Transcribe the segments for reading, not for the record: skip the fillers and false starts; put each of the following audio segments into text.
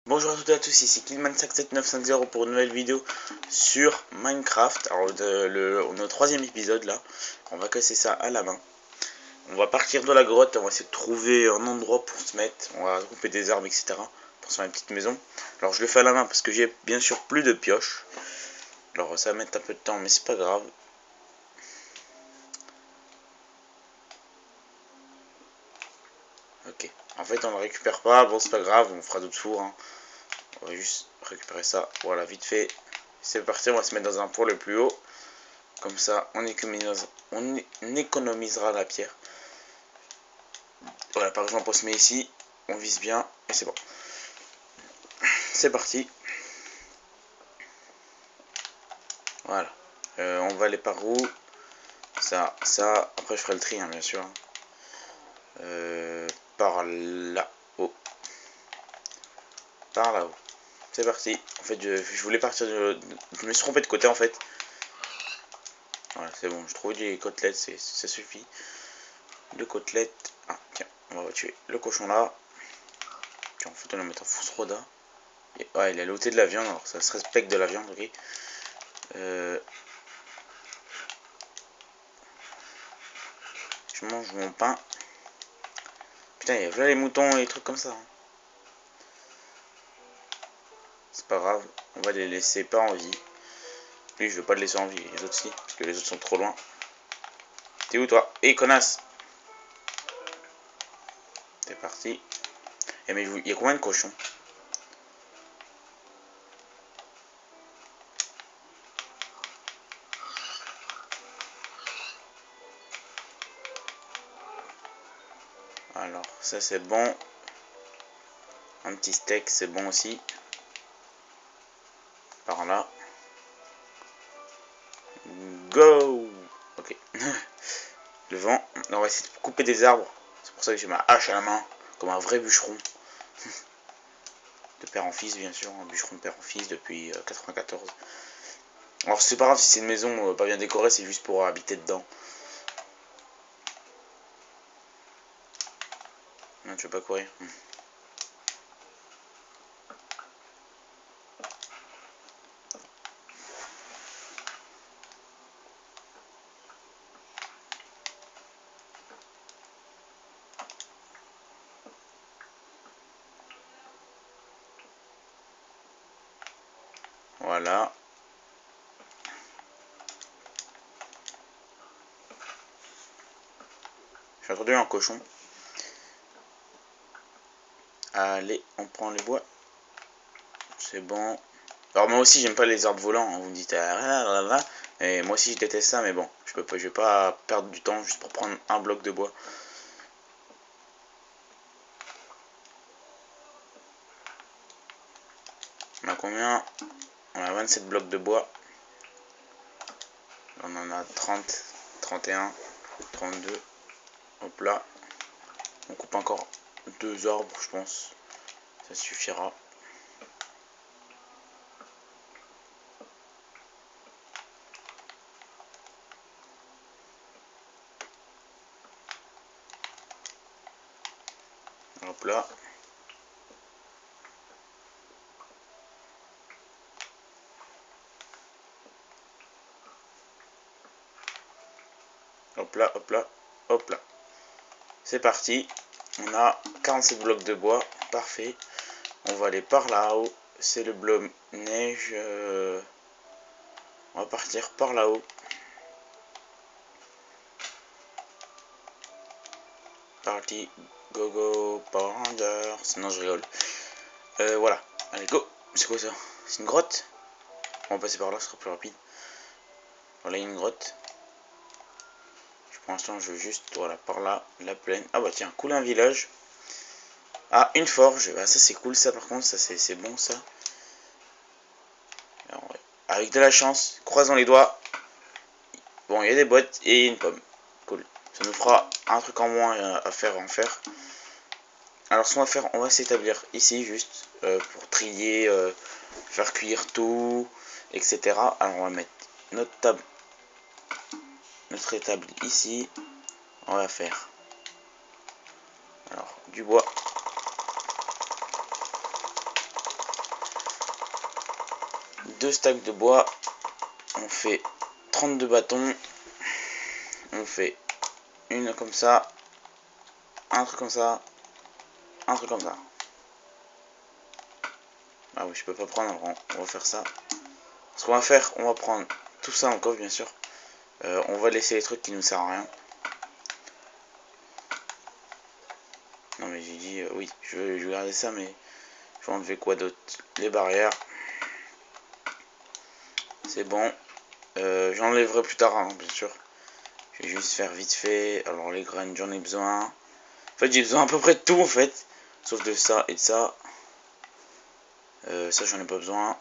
Bonjour à toutes et à tous, ici Killman57950 pour une nouvelle vidéo sur Minecraft. Alors on est au troisième épisode là, on va casser ça à la main. On va partir de la grotte, on va essayer de trouver un endroit pour se mettre, on va couper des arbres etc. pour se faire une petite maison. Alors je le fais à la main parce que j'ai bien sûr plus de pioches. Alors ça va mettre un peu de temps mais c'est pas grave. Ok, en fait on ne récupère pas, bon c'est pas grave, on fera d'autres fours hein. On va juste récupérer ça, voilà vite fait. C'est parti, on va se mettre dans un point le plus haut. Comme ça, on économisera la pierre. Voilà, par exemple, on se met ici, on vise bien, et c'est bon. C'est parti. Voilà. On va aller par où? Ça. Après, je ferai le tri, hein, bien sûr. Par là-haut. Par là-haut. C'est parti. En fait, je voulais partir de... Je me suis trompé de côté, en fait. Voilà, c'est bon. Je trouve des côtelettes, ça suffit. Deux côtelettes. Ah, tiens, on va tuer le cochon là. Tiens, en fait, on va mettre un fausse roda. Ouais, il a looté de la viande, alors ça se respecte de la viande, ok. Je mange mon pain. Putain, il y a là les moutons et les trucs comme ça. Hein. C'est pas grave, on va les laisser pas en vie. Lui, je veux pas le laisser en vie, les autres si, parce que les autres sont trop loin. T'es où toi? Eh, connasse! C'est parti. Eh, mais il y a combien de cochons? Alors, ça c'est bon. Un petit steak, c'est bon aussi. Par là. Go! Ok. Le vent. On va essayer de couper des arbres. C'est pour ça que j'ai ma hache à la main. Comme un vrai bûcheron. De père en fils, bien sûr. Un bûcheron de père en fils depuis 94. Alors, c'est pas grave si c'est une maison pas bien décorée, c'est juste pour habiter dedans. Non, tu veux pas courir? Voilà. J'ai entendu un cochon. Allez, on prend les bois. C'est bon. Alors moi aussi j'aime pas les arbres volants. Hein. Vous me dites et moi aussi je déteste ça, mais bon, je vais pas perdre du temps juste pour prendre un bloc de bois. On a combien? On a 27 blocs de bois. On en a 30, 31, 32. Hop là. On coupe encore 2 arbres, je pense. Ça suffira. Hop là. Hop là, hop là, hop là. C'est parti. On a 47 blocs de bois. Parfait. On va aller par là-haut. C'est le bloc neige. On va partir par là-haut. Parti. Go go. Power Rangers. Sinon je rigole. Voilà. Allez, go. C'est quoi ça? C'est une grotte? On va passer par là, ce sera plus rapide. Voilà, une grotte. Pour l'instant, je veux juste, voilà, par là, la plaine. Ah bah tiens, couler un village. Ah, une forge. Bah, ça c'est cool, ça par contre, ça c'est bon ça. Alors, ouais. Avec de la chance, croisons les doigts. Bon, il y a des boîtes et une pomme. Cool. Ça nous fera un truc en moins à faire en faire. Alors, ce qu'on va faire, on va s'établir ici juste pour trier, faire cuire tout, etc. Alors, on va mettre notre table, notre étable ici. On va faire alors du bois. 2 stacks de bois. On fait 32 bâtons. On fait une comme ça. Un truc comme ça. Un truc comme ça. Ah oui, je peux pas prendre, alors on va faire ça. Ce qu'on va faire, on va prendre tout ça en coffre, bien sûr. On va laisser les trucs qui nous servent à rien. Non mais j'ai dit, oui, je vais garder ça, mais je vais enlever quoi d'autre? Les barrières. C'est bon. J'enlèverai plus tard, hein, bien sûr. Je vais juste faire vite fait. Alors les graines, j'en ai besoin. En fait, j'ai besoin à peu près de tout, en fait. Sauf de ça et de ça. Ça, j'en ai pas besoin.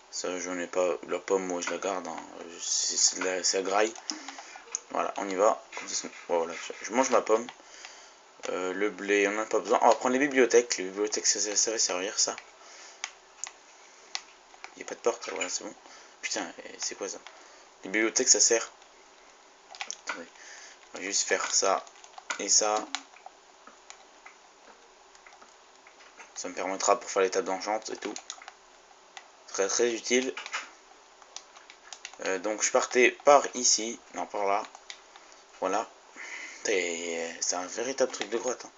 Ça, j'en ai pas. La pomme, moi, je la garde. Hein. C'est la graille. Voilà, on y va. Comme ça, voilà, je mange ma pomme. Le blé, on n'a pas besoin. On va prendre les bibliothèques. Les bibliothèques, ça va servir, ça. Il n'y a pas de porte, voilà, c'est bon. Putain, c'est quoi ça? Les bibliothèques, ça sert. Attendez. On va juste faire ça et ça. Ça me permettra pour faire les tables d'enchant et tout. Très très utile. Donc je partais par ici. Non, par là. Voilà. C'est un véritable truc de grotte. Hein.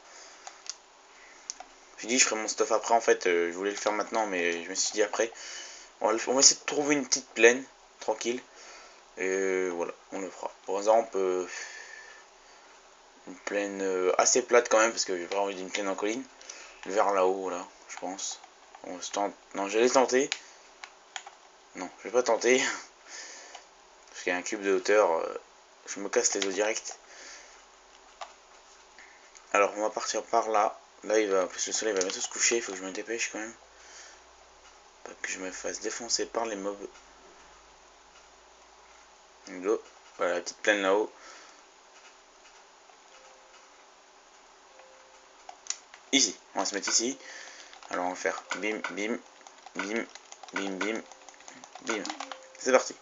J'ai dit je ferai mon stuff après, en fait. Je voulais le faire maintenant, mais je me suis dit après. On va essayer de trouver une petite plaine. Tranquille. Et voilà, on le fera. Par exemple, une plaine assez plate quand même, parce que j'ai pas envie d'une plaine en colline. Vers là-haut, là, je pense. On se tente. Non, j'allais tenter. Non, je vais pas tenter. Parce qu'il y a un cube de hauteur. Je me casse les os direct. Alors, on va partir par là. Là, parce que le soleil va bientôt se coucher. Il faut que je me dépêche quand même. Pas que je me fasse défoncer par les mobs. Go. Voilà, la petite plaine là-haut. Ici. On va se mettre ici. Alors, on va faire bim, bim, bim, bim, bim, bim. C'est parti.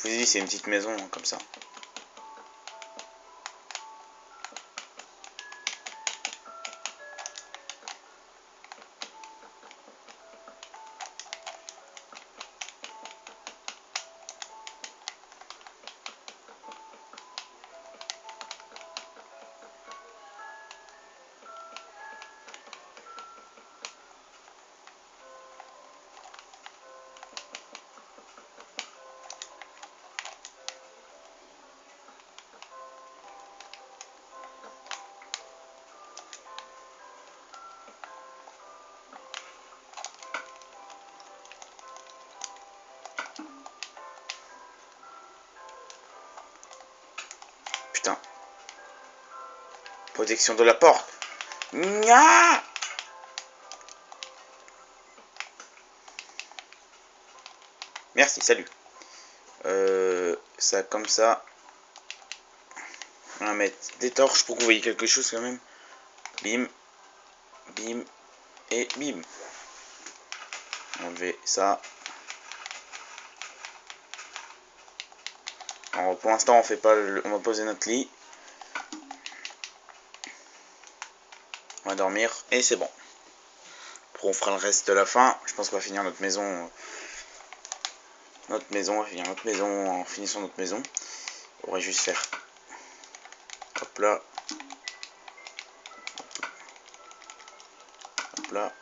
Je vous ai dit, c'est une petite maison, hein, comme ça. Putain. Protection de la porte. Nya. Merci, salut. Ça comme ça. On va mettre des torches pour que vous voyez quelque chose quand même. Bim. Bim. Et bim. Enlever ça. Alors, pour l'instant, on fait pas on va poser notre lit. On va dormir et c'est bon. Après, on fera le reste de la fin. Je pense qu'on va finir notre maison. On va finir notre maison en finissant notre maison. On va juste faire. Hop là. Hop là.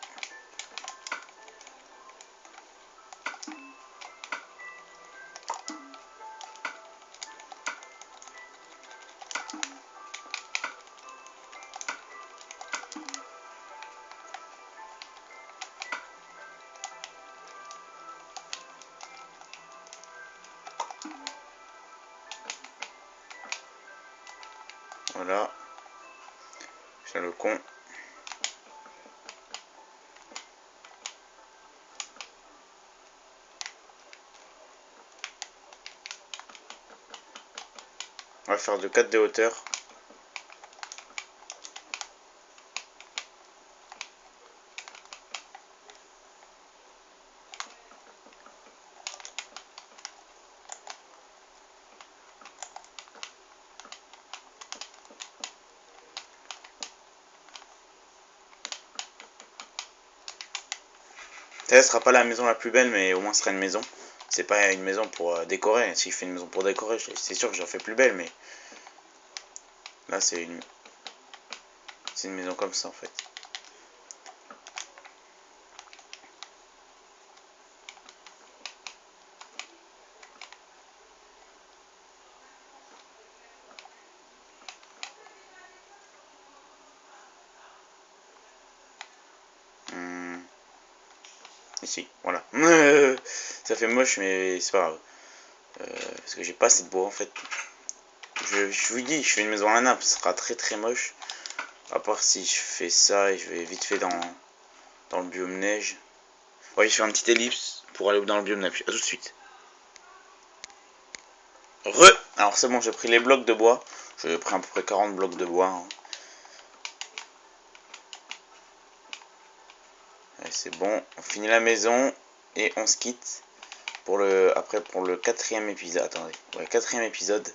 Voilà. C'est le con. On va faire de 4 de hauteur. Peut-être ce sera pas la maison la plus belle, mais au moins ce sera une maison. C'est pas une maison pour décorer. Si je fais une maison pour décorer, c'est sûr que j'en fais plus belle, mais là c'est une maison comme ça en fait. Ici, voilà. Ça fait moche, mais c'est pas grave. Parce que j'ai pas assez de bois en fait. Je vous dis, je fais une maison à la nappe, ce sera très très moche. À part si je fais ça et je vais vite fait dans le biome neige. Ouais, je fais un petit ellipse pour aller dans le biome neige. A tout de suite. Alors c'est bon, j'ai pris les blocs de bois. J'ai pris à peu près 40 blocs de bois. Hein. C'est bon, on finit la maison et on se quitte pour le quatrième épisode. Attendez, ouais, quatrième épisode.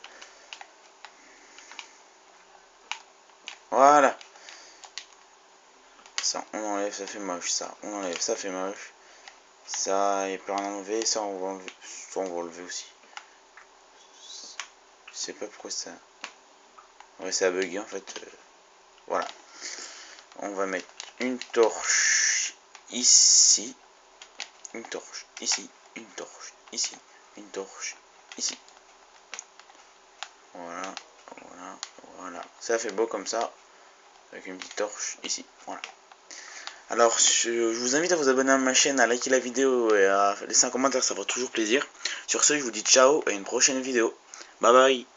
Voilà. Ça, on enlève, ça fait moche. Ça, on enlève, ça fait moche. Ça, il peut rien enlever. Ça, on va enlever. Ça, on va enlever aussi. Je sais pas pourquoi ça. Ouais, ça a bugué en fait. Voilà. On va mettre une torche ici. Une torche ici. Une torche ici. Une torche ici. Voilà. Voilà. Voilà. Ça fait beau comme ça. Avec une petite torche ici. Voilà. Alors, je vous invite à vous abonner à ma chaîne, à liker la vidéo et à laisser un commentaire, ça fera toujours plaisir. Sur ce, je vous dis ciao et à une prochaine vidéo. Bye bye.